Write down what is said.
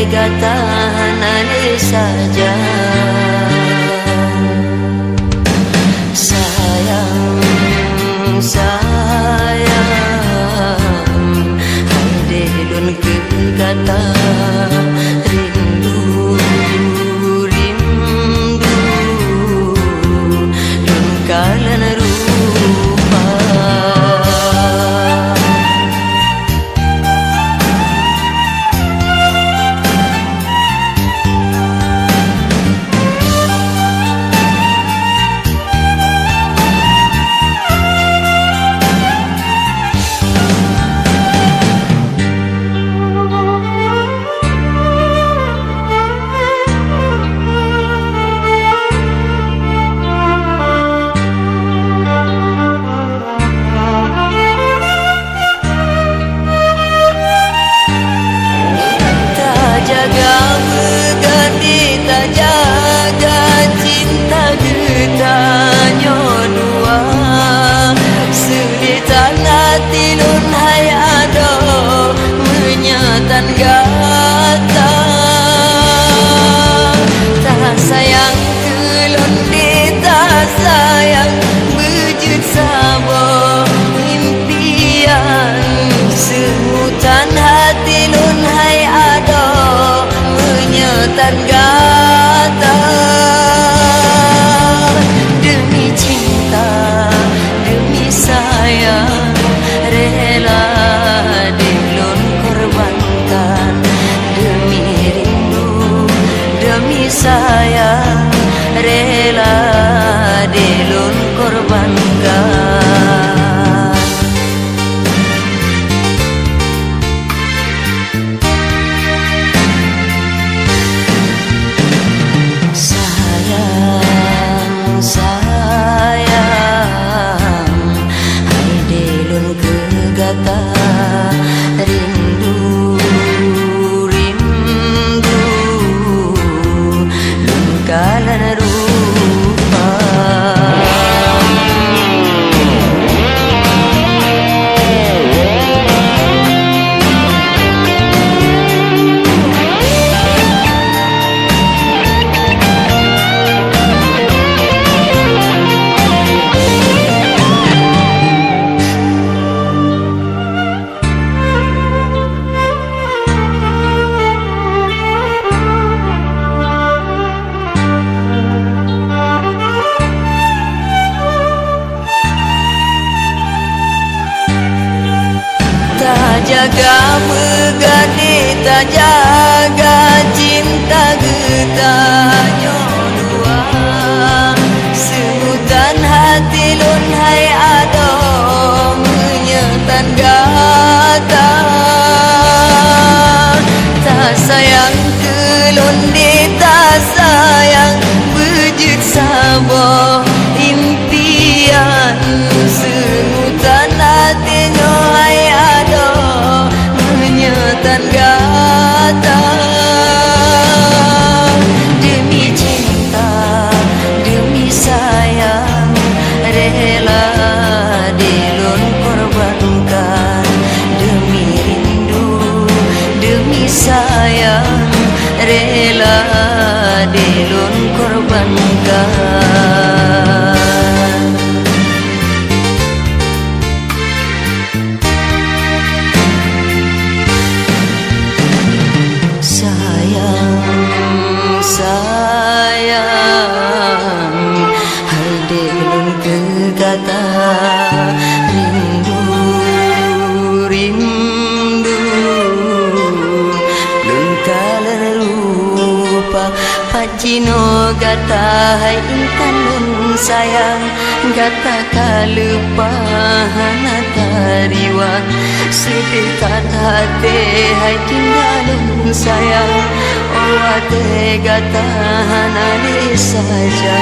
tega tahan saja. Sayang, sayang, hai delun ke kata rindu, rindu, dun kalan rupa. Dan gata tak sayang kelon di tak sayang wujud sabo impian semutan hati lun hai ado menyetan gata demi cinta demi sayang rela dilun korbankan demi rindu demi sayang rela dilun korbankan. Sayang, sayang, hai dilun kegata rindu, rindu, dun kalan rupa. Jaga megani tak jaga cinta getahnya dua sebutan hati lun hai ado menyetan gata tak sayang kelun di tak sayang wujud sabo impian sebutan hatinya hai ado menyetan gata demi cinta demi sayang rela dilun korbankan demi rindu demi sayang rela dilun korbankan. Sayang, hai delun kegata rindu, rindu, lun kalan rupa pacino gata hai intan lun sayang gata kalupa hana tariwan sedekat hati hai tinggalun sayang oh ate gata hana saja.